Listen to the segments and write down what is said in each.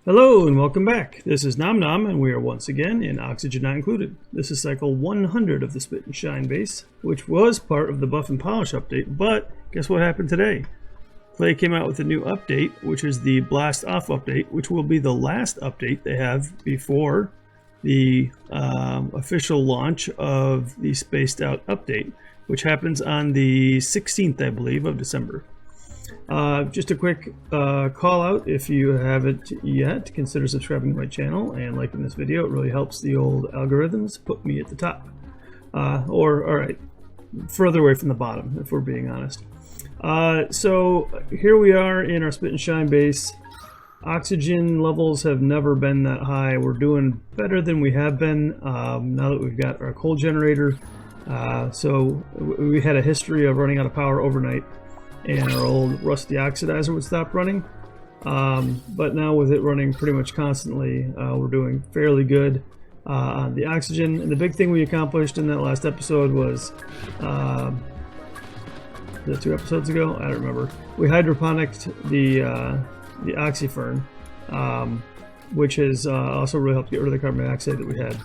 Hello and welcome back. This is Nom Nom and we are once again in Oxygen Not Included. This is cycle 100 of the Spit and Shine base, which was part of the Buff and Polish update, but guess what happened today? Play came out with a new update, which is the Blast Off update, which will be the last update they have before the official launch of the Spaced Out update, which happens on the 16th, I believe, of December. Just a quick call out, if you haven't yet, consider subscribing to my channel and liking this video. It really helps the old algorithms put me at the top. Alright, further away from the bottom, if we're being honest. So here we are in our Spit and Shine base. Oxygen levels have never been that high. We're doing better than we have been now that we've got our coal generator. So we had a history of running out of power overnight, and our old rusty oxidizer would stop running. But now with it running pretty much constantly, we're doing fairly good on the oxygen. And the big thing we accomplished in that last episode was, was that 2 episodes ago? I don't remember. We hydroponicked the oxyfern, which has also really helped get rid of the carbon dioxide that we had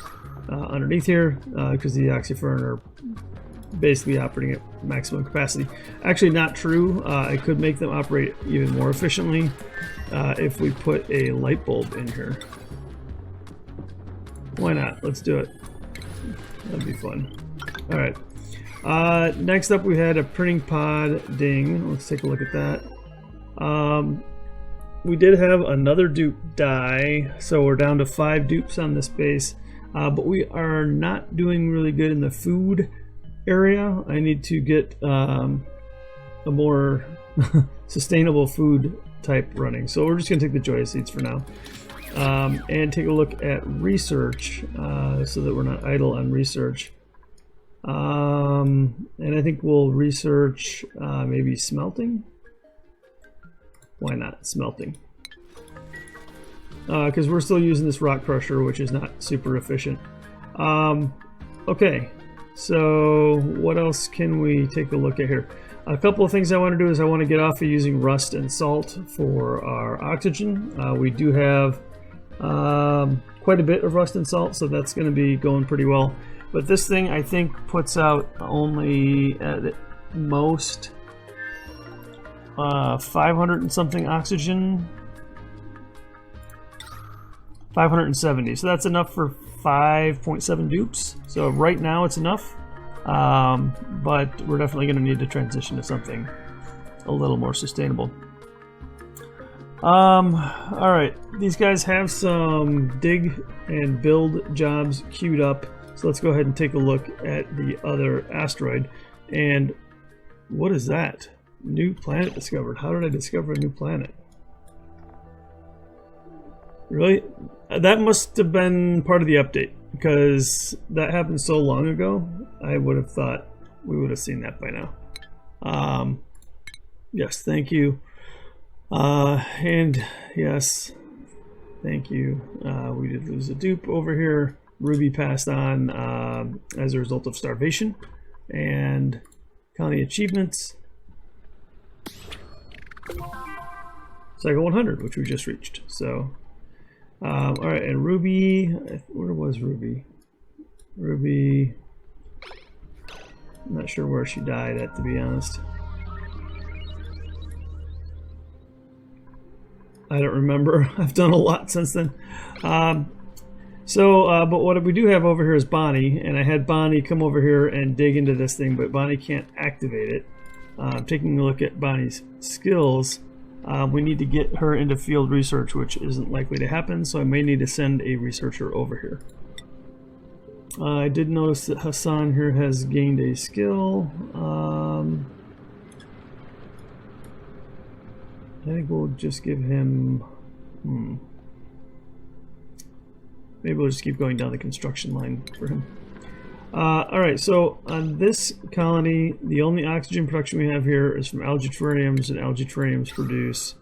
underneath here, because the oxyfern are basically operating at maximum capacity. Actually, not true. It could make them operate even more efficiently if we put a light bulb in here. Why not? Let's do it. That'd be fun. All right. Next up, we had a printing pod ding. Let's take a look at that. We did have another dupe die, so we're down to 5 dupes on this base, but we are not doing really good in the food area. I need to get a more sustainable food type running, so we're just going to take the joy seeds for now, and take a look at research, so that we're not idle on research. And I think we'll research maybe smelting. Why not smelting? Because we're still using this rock crusher, which is not super efficient. Okay, so what else can we take a look at here? A couple of things I want to do is I want to get off of using rust and salt for our oxygen. We do have quite a bit of rust and salt, so that's going to be going pretty well. But this thing, I think, puts out only at most 500 and something oxygen. 570, so that's enough for 5.7 dupes. So right now it's enough, but we're definitely going to need to transition to something a little more sustainable. Alright, these guys have some dig and build jobs queued up, so let's go ahead and take a look at the other asteroid. And what is that? New planet discovered. How did I discover a new planet? Really? That must have been part of the update, because that happened so long ago. I would have thought we would have seen that by now. Yes, thank you. And yes, thank you. We did lose a dupe over here. Ruby passed on as a result of starvation. And colony achievements. Cycle 100, which we just reached. So, alright, and Ruby, where was Ruby? Ruby, I'm not sure where she died at, to be honest. I don't remember. I've done a lot since then. But what we do have over here is Bonnie, and I had Bonnie come over here and dig into this thing, but Bonnie can't activate it. Taking a look at Bonnie's skills, we need to get her into field research, which isn't likely to happen, so I may need to send a researcher over here. I did notice that Hassan here has gained a skill. I think we'll just give him... Maybe we'll just keep going down the construction line for him. Alright, so on this colony, the only oxygen production we have here is from algae terrariums, and algae terrariums produce,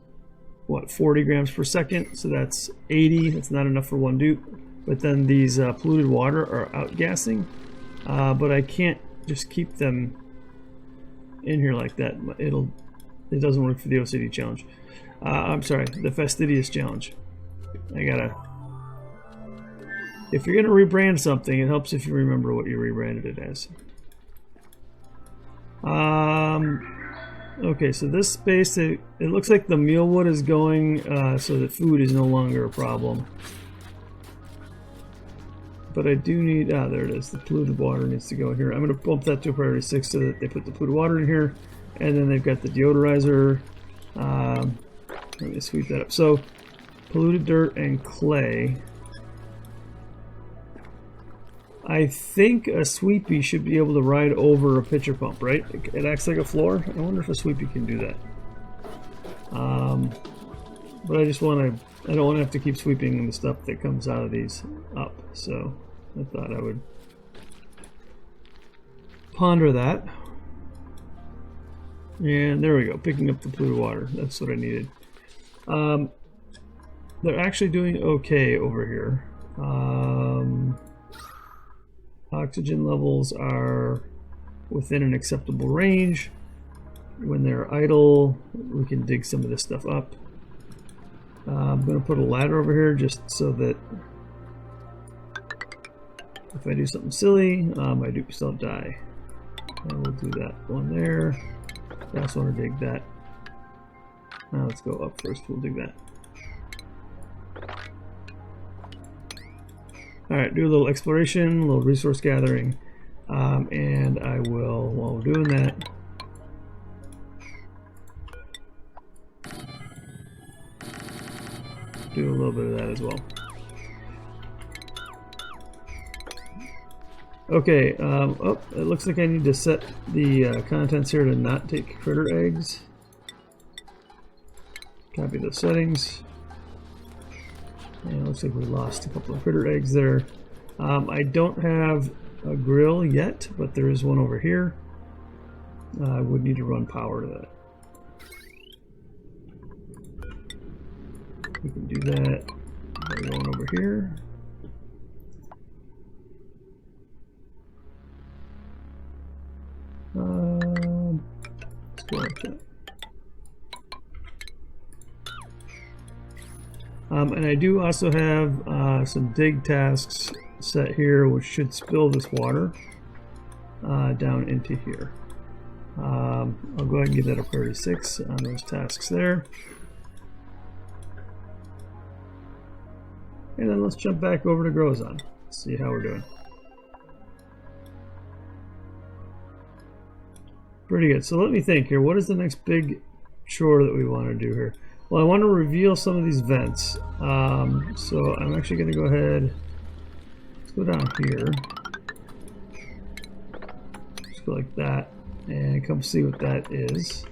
what, 40 grams per second? So that's 80. That's not enough for 1 dupe. But then these polluted water are outgassing. But I can't just keep them in here like that. It doesn't work for the OCD challenge. I'm sorry, the Fastidious challenge. I gotta... If you're gonna rebrand something, it helps if you remember what you rebranded it as. Okay, so this space, it looks like the mealwood is going so that food is no longer a problem. But I do need, there it is, the polluted water needs to go here. I'm going to bump that to priority 6 so that they put the polluted water in here. And then they've got the deodorizer. Let me sweep that up. So, polluted dirt and clay. I think a sweepy should be able to ride over a pitcher pump, right? It acts like a floor. I wonder if a sweepy can do that. But I just want to, I don't want to have to keep sweeping the stuff that comes out of these up. So I thought I would ponder that. And there we go, picking up the polluted water. That's what I needed. They're actually doing okay over here. Oxygen levels are within an acceptable range. When they're idle, we can dig some of this stuff up. I'm going to put a ladder over here just so that if I do something silly, my dupes don't die. And we'll do that one there. I also want to dig that. Let's go up first, we'll dig that. Alright, do a little exploration, a little resource gathering, and I will, while we're doing that, do a little bit of that as well. Okay, oh, it looks like I need to set the contents here to not take critter eggs. Copy those settings. And it looks like we lost a couple of critter eggs there. I don't have a grill yet, but there is one over here. I would need to run power to that. We can do that by going over here. Let's go like that. And I do also have some dig tasks set here, which should spill this water down into here. I'll go ahead and give that a priority 6 on those tasks there. And then let's jump back over to Grozon, see how we're doing. Pretty good. So let me think here. What is the next big chore that we want to do here? Well, I want to reveal some of these vents. So I'm actually going to go ahead. Let's go down here. Just go like that, and come see what that is.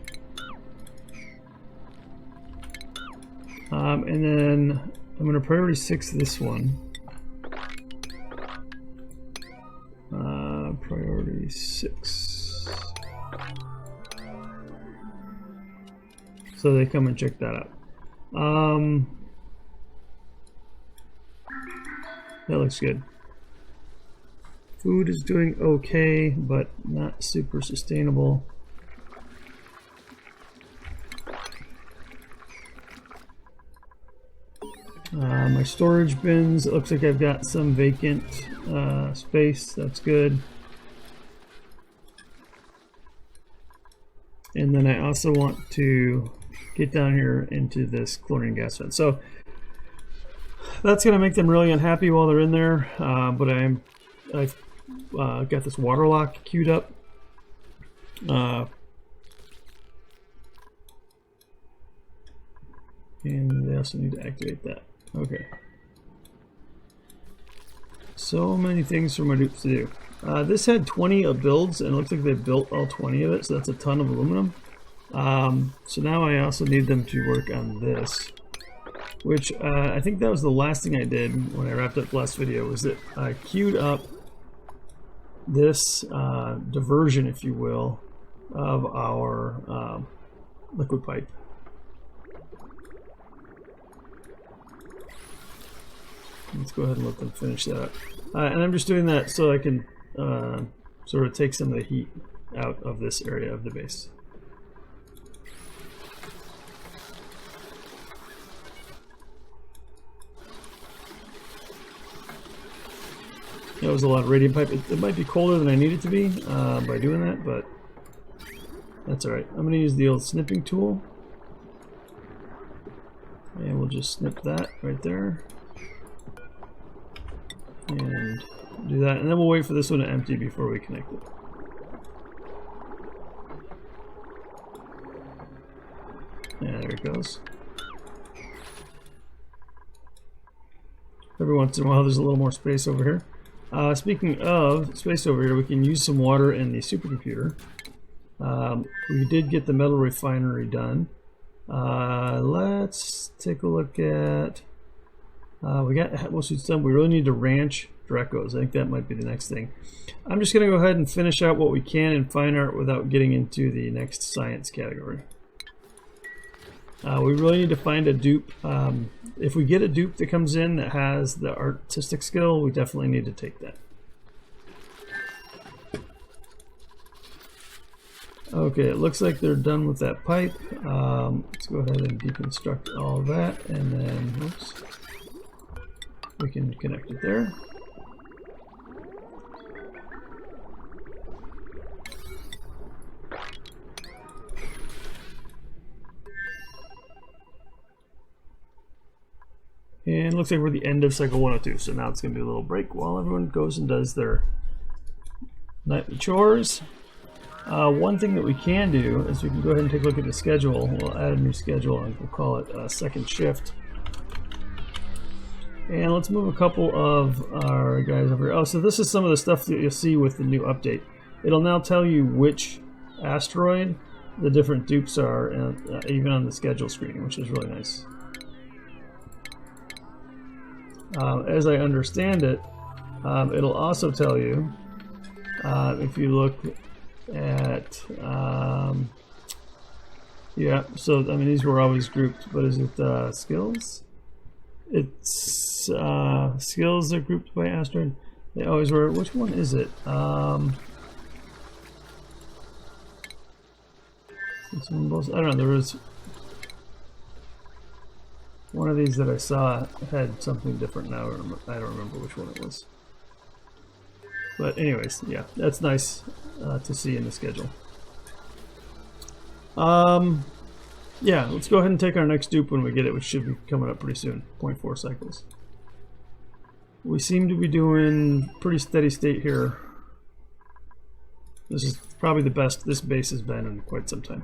And then I'm going to priority 6 this one. Priority 6. So they come and check that out. That looks good. Food is doing okay, but not super sustainable. My storage bins, it looks like I've got some vacant space. That's good. And then I also want to get down here into this chlorine gas vent. So that's going to make them really unhappy while they're in there. But I've got this water lock queued up. And they also need to activate that. Okay. So many things for my dupes to do. This had 20 builds, and it looks like they built all 20 of it, so that's a ton of aluminum. So now I also need them to work on this, which I think that was the last thing I did when I wrapped up the last video, was that I queued up this diversion, if you will, of our liquid pipe. Let's go ahead and let them finish that up. And I'm just doing that so I can sort of take some of the heat out of this area of the base. That was a lot of radiant pipe. It might be colder than I need it to be by doing that, but that's alright. I'm going to use the old snipping tool. And we'll just snip that right there. And do that. And then we'll wait for this one to empty before we connect it. Yeah, there it goes. Every once in a while there's a little more space over here. Speaking of space over here, we can use some water in the supercomputer. We did get the metal refinery done. Let's take a look at... we got most of the stuff. We really need to ranch Drecos. I think that might be the next thing. I'm just going to go ahead and finish out what we can in fine art without getting into the next science category. We really need to find a dupe. If we get a dupe that comes in that has the artistic skill, we definitely need to take that. Okay, it looks like they're done with that pipe. Let's go ahead and deconstruct all of that, and then, oops, we can connect it there. And it looks like we're at the end of cycle 102, so now it's going to be a little break while everyone goes and does their nightly chores. One thing that we can do is we can go ahead and take a look at the schedule. We'll add a new schedule and we'll call it second shift. And let's move a couple of our guys over here. Oh, so this is some of the stuff that you'll see with the new update. It'll now tell you which asteroid the different dupes are, even on the schedule screen, which is really nice. As I understand it, it'll also tell you, if you look at, yeah, so I mean these were always grouped, but is it skills? It's skills are grouped by asteroid. They always were. Which one is it? I don't know. There was one of these that I saw had something different now. I don't remember which one it was. But anyways, yeah, that's nice to see in the schedule. Yeah, let's go ahead and take our next dupe when we get it, which should be coming up pretty soon. 0.4 cycles. We seem to be doing pretty steady state here. This is probably the best this base has been in quite some time.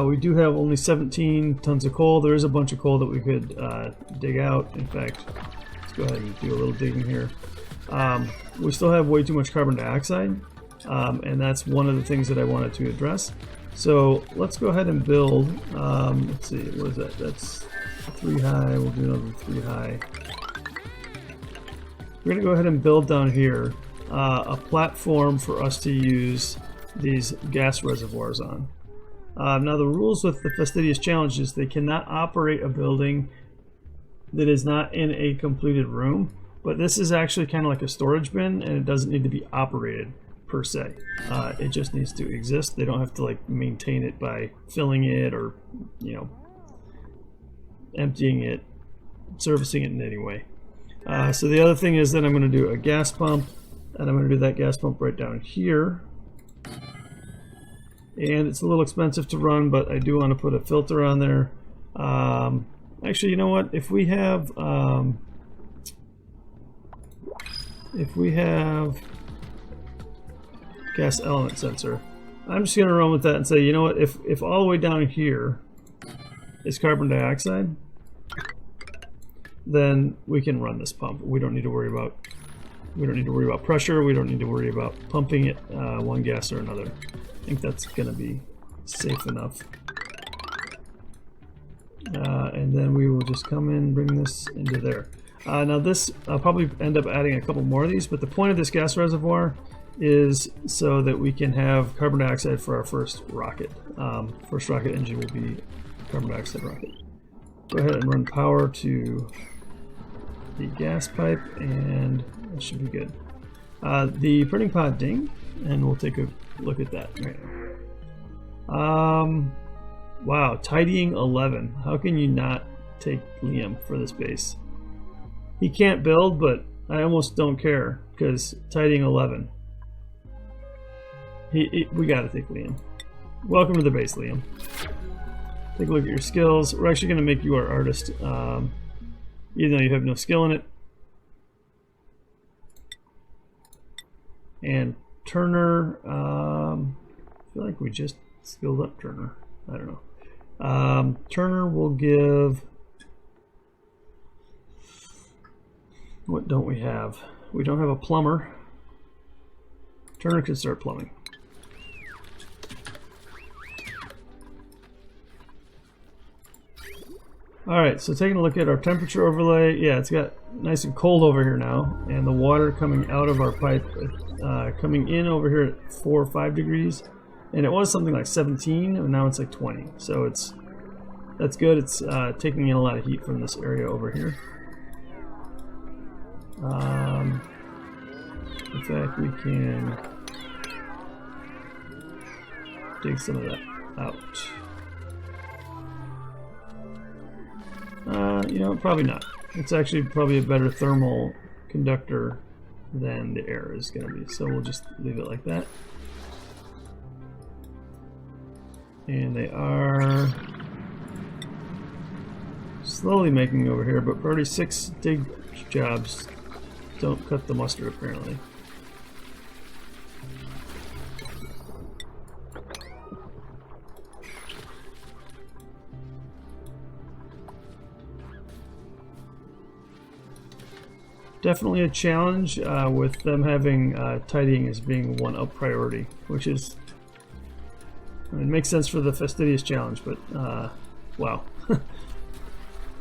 We do have only 17 tons of coal. There is a bunch of coal that we could dig out. In fact, let's go ahead and do a little digging here. We still have way too much carbon dioxide, and that's one of the things that I wanted to address. So let's go ahead and build, let's see, what is that? That's 3 high, we'll do another 3 high. We're going to go ahead and build down here a platform for us to use these gas reservoirs on. Now the rules with the Fastidious Challenge is they cannot operate a building that is not in a completed room, but this is actually kind of like a storage bin, and it doesn't need to be operated per se. It just needs to exist. They don't have to like maintain it by filling it or, you know, emptying it, servicing it in any way. So the other thing is that I'm going to do a gas pump, and I'm going to do that gas pump right down here. And it's a little expensive to run, but I do want to put a filter on there. Actually, you know what? If we have gas element sensor, I'm just going to run with that and say, you know what? If all the way down here is carbon dioxide, then we can run this pump. We don't need to worry about pressure. We don't need to worry about pumping it one gas or another. I think that's going to be safe enough. And then we will just come in and bring this into there. Now this, I'll probably end up adding a couple more of these, but the point of this gas reservoir is so that we can have carbon dioxide for our first rocket. First rocket engine will be carbon dioxide rocket. Go ahead and run power to the gas pipe, and that should be good. The printing pod ding, and we'll take a look at that right now. Wow, tidying 11. How can you not take Liam for this base? He can't build, but I almost don't care because tidying 11. We gotta take Liam. Welcome to the base, Liam. Take a look at your skills. We're actually going to make you our artist, even though you have no skill in it. And Turner, I feel like we just skilled up Turner. I don't know. Turner will give... What don't we have? We don't have a plumber. Turner can start plumbing. Alright, so taking a look at our temperature overlay, yeah, it's got nice and cold over here now, and the water coming out of our pipe, coming in over here at 4 or 5 degrees, and it was something like 17, and now it's like 20, so that's good. It's taking in a lot of heat from this area over here. In fact, we can dig some of that out. You know, probably not. It's actually probably a better thermal conductor than the air is going to be. So we'll just leave it like that. And they are slowly making over here, but already 6 dig jobs don't cut the mustard apparently. Definitely a challenge with them having tidying as being one up priority, which is, I mean, it makes sense for the Fastidious challenge, but wow.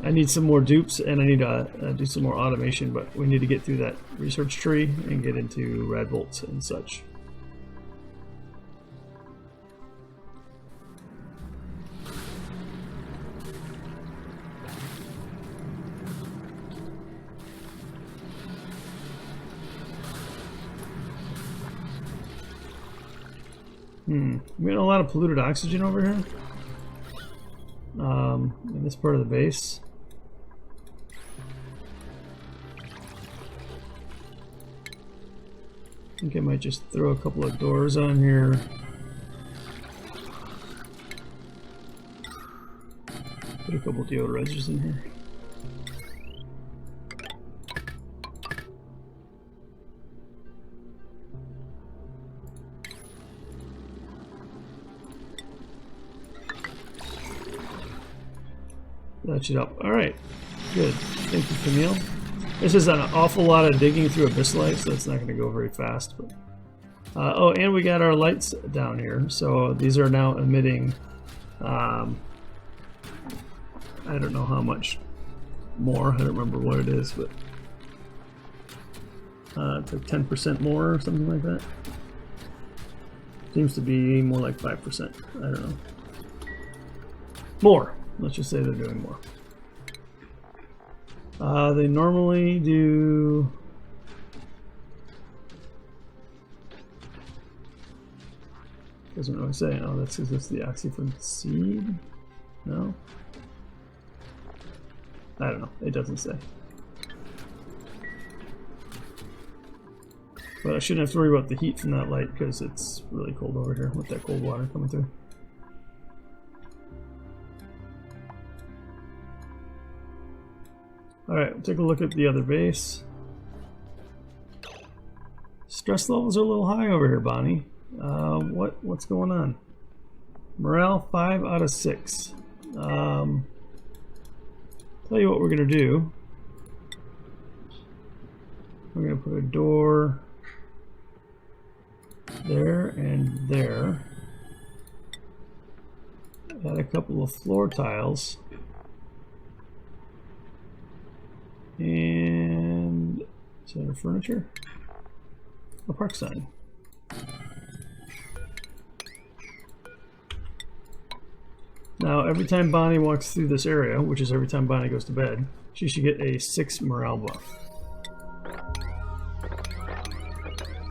I need some more dupes and I need to do some more automation, but we need to get through that research tree and get into rad bolts and such. We got a lot of polluted oxygen over here in this part of the base. I think I might just throw a couple of doors on here. Put a couple of deodorizers in here. That should help. Alright, good. Thank you, Camille. This is an awful lot of digging through abyssite, so that's not going to go very fast. But oh, and we got our lights down here, so these are now emitting, I don't know how much more, I don't remember what it is, but it's like 10% more or something like that. Seems to be more like 5%, I don't know. More. Let's just say they're doing more. They normally do... Doesn't really say. Oh, that's the oxyfin seed? No? I don't know. It doesn't say. But I shouldn't have to worry about the heat from that light because it's really cold over here with that cold water coming through. Alright, we'll take a look at the other base. Stress levels are a little high over here, Bonnie. What's going on? Morale 5 out of 6. Tell you what we're gonna do. We're gonna put a door there and there. Add a couple of floor tiles. And is that our furniture? A park sign. Now, every time Bonnie walks through this area, which is every time Bonnie goes to bed, she should get a 6 morale buff.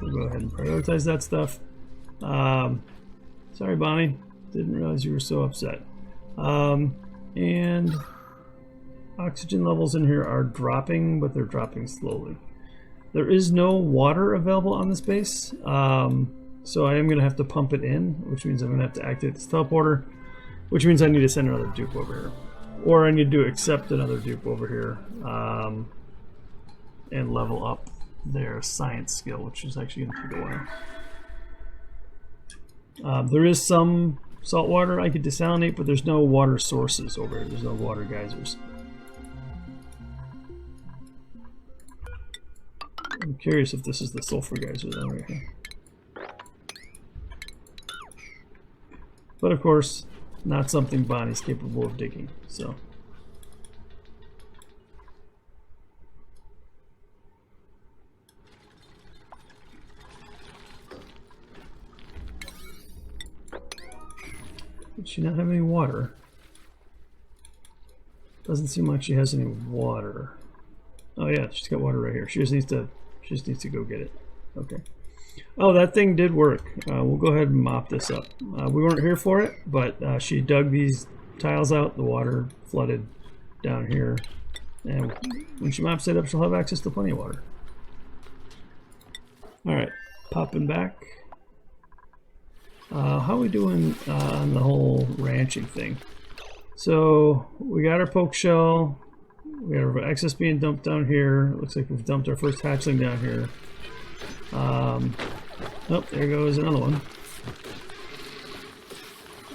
We'll go ahead and prioritize that stuff. Sorry, Bonnie. Didn't realize you were so upset. And oxygen levels in here are dropping, but they're dropping slowly. There is no water available on this base, so I am going to have to pump it in, which means I'm going to have to activate this teleporter, which means I need to send another dupe over here. Or I need to accept another dupe over here and level up their science skill, which is actually going to take a while. There is some salt water I could desalinate, but there's no water sources over here. There's no water geysers. I'm curious if this is the sulfur geyser then right here. But of course, not something Bonnie's capable of digging, so. Does she not have any water? Doesn't seem like she has any water. Oh yeah, she's got water right here. She just needs to go get it. Okay. Oh, that thing did work. We'll go ahead and mop this up. We weren't here for it, but she dug these tiles out. The water flooded down here. And when she mops it up, she'll have access to plenty of water. Alright, popping back. How are we doing on the whole ranching thing? So, we got our poke shell. We got our excess being dumped down here. Looks like we've dumped our first hatchling down here. Oh, there goes another one.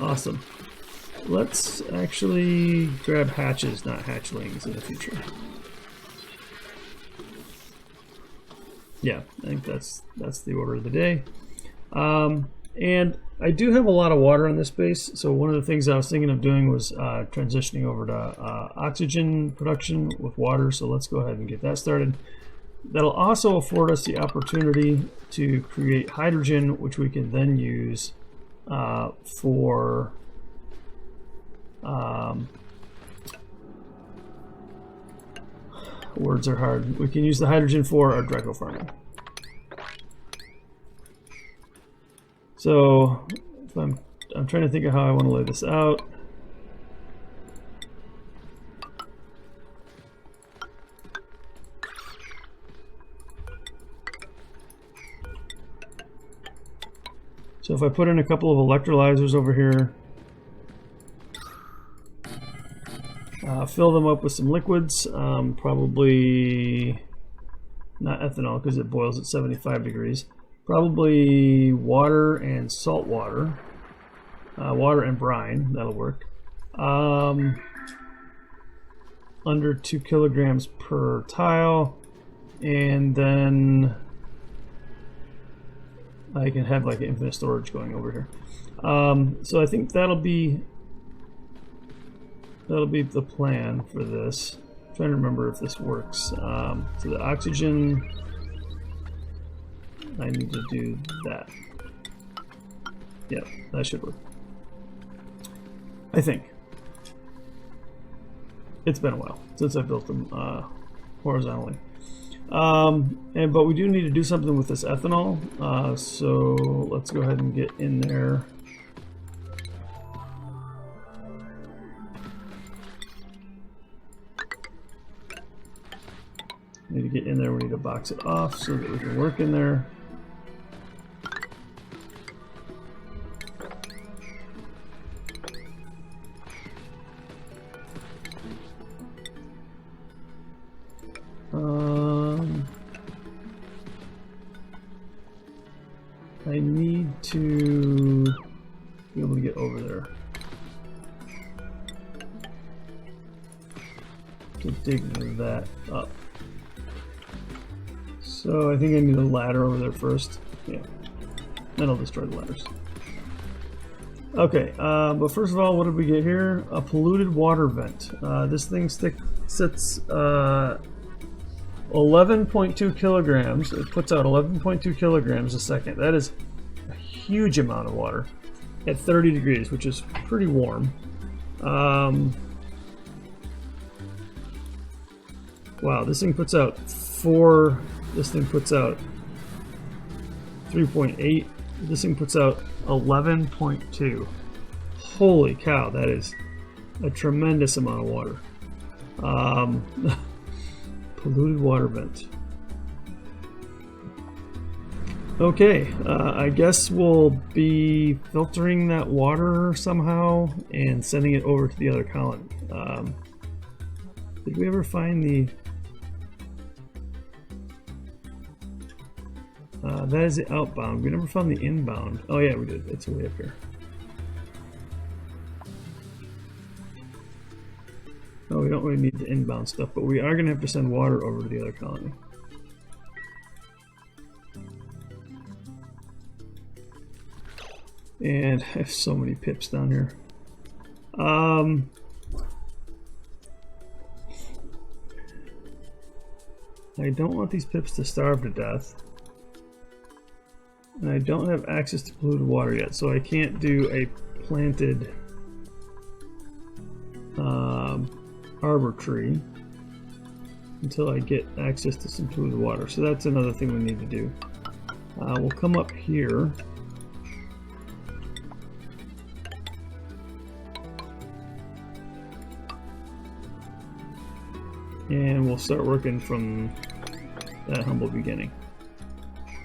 Awesome. Let's actually grab hatches, not hatchlings, in the future. Yeah, I think that's the order of the day. And I do have a lot of water on this base, so one of the things I was thinking of doing was transitioning over to oxygen production with water, so let's go ahead and get that started. That'll also afford us the opportunity to create hydrogen, which we can then use for words are hard. We can use the hydrogen for our Draco farming. So if I'm trying to think of how I want to lay this out. So if I put in a couple of electrolyzers over here, fill them up with some liquids, probably not ethanol because it boils at 75 degrees. Probably water and salt water. Water and brine, that'll work. Under 2 kilograms per tile. And then I can have like infinite storage going over here. So I think that'll be the plan for this. I'm trying to remember if this works. So the oxygen, I need to do that. Yeah, that should work. I think. It's been a while since I built them horizontally. But we do need to do something with this ethanol. So let's go ahead and get in there. Need to get in there, we need to box it off so that we can work in there. I need to be able to get over there to dig that up. So I think I need a ladder over there first. Yeah, then I'll destroy the ladders. Okay, but first of all, what did we get here? A polluted water vent. This thing sits 11.2 kilograms. It puts out 11.2 kilograms a second. That is a huge amount of water at 30 degrees, which is pretty warm. Wow, this thing puts out 4. This thing puts out 3.8. This thing puts out 11.2. Holy cow, that is a tremendous amount of water. Polluted water vent. Okay, I guess we'll be filtering that water somehow and sending it over to the other colony. Did we ever find the... that is the outbound. We never found the inbound. Oh yeah, we did. It's way up here. Oh, we don't really need the inbound stuff, but we are going to have to send water over to the other colony. And I have so many pips down here. I don't want these pips to starve to death. And I don't have access to polluted water yet, so I can't do a planted arbor tree until I get access to some polluted water. So that's another thing we need to do. We'll come up here. And we'll start working from that humble beginning.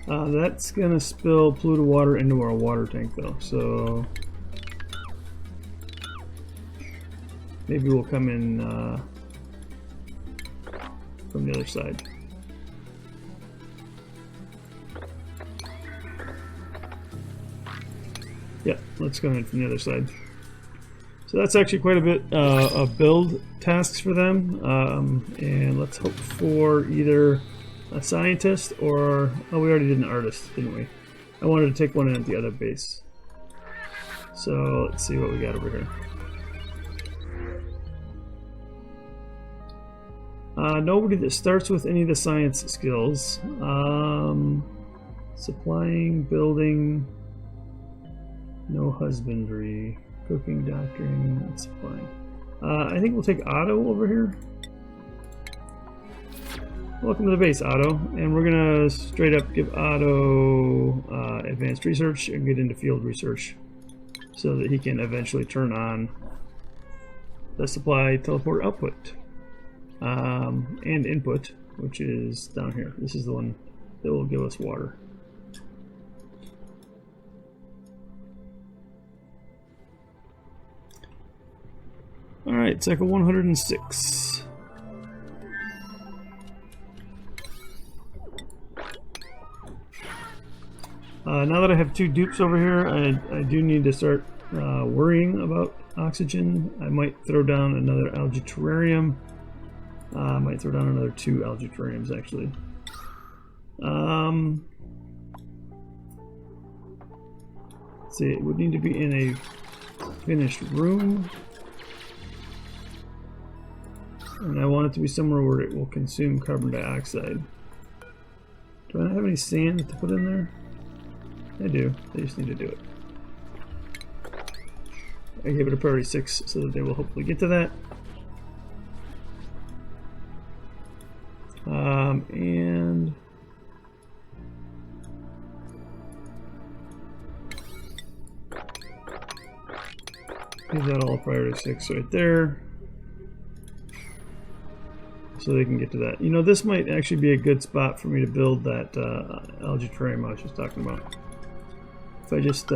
That's gonna spill polluted water into our water tank though, so maybe we'll come in from the other side. Yeah, let's go in from the other side. So that's actually quite a bit of build tasks for them, and let's hope for either a scientist or... oh, we already did an artist, didn't we? I wanted to take one in at the other base. So let's see what we got over here. Nobody that starts with any of the science skills. Supplying, building, no husbandry, cooking, doctoring, and supplying. I think we'll take Otto over here. Welcome to the base, Otto. And we're gonna straight up give Otto advanced research and get into field research so that he can eventually turn on the supply teleport output and input, which is down here. This is the one that will give us water. Alright, cycle 106. Now that I have 2 dupes over here, I do need to start worrying about oxygen. I might throw down another algae terrarium. I might throw down another 2 algae terrariums, actually. Let's see, it would need to be in a finished room. And I want it to be somewhere where it will consume carbon dioxide. Do I not have any sand to put in there? I do. I just need to do it. I gave it a priority 6 so that they will hopefully get to that. And give that all a priority 6 right there, so they can get to that. You know, this might actually be a good spot for me to build that algae terrarium I was just talking about. If I just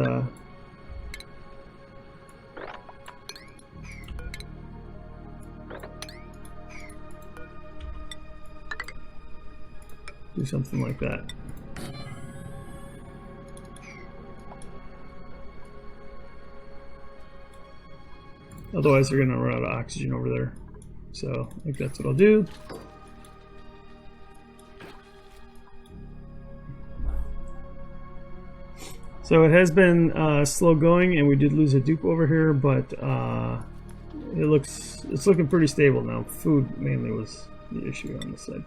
do something like that. Otherwise they're going to run out of oxygen over there. So I think that's what I'll do. So it has been slow going, and we did lose a dupe over here, but it's looking pretty stable now. Food mainly was the issue on this side.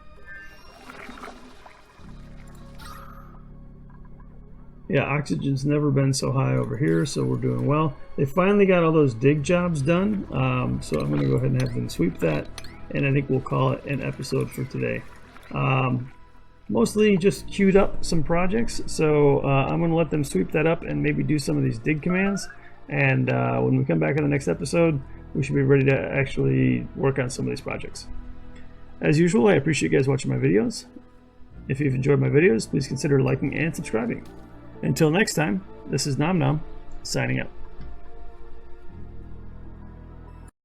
Yeah, oxygen's never been so high over here, so we're doing well. They finally got all those dig jobs done, so I'm going to go ahead and have them sweep that, and I think we'll call it an episode for today. Mostly just queued up some projects, so I'm going to let them sweep that up and maybe do some of these dig commands, and when we come back in the next episode, we should be ready to actually work on some of these projects. As usual, I appreciate you guys watching my videos. If you've enjoyed my videos, please consider liking and subscribing. Until next time, this is Nom Nom, signing out.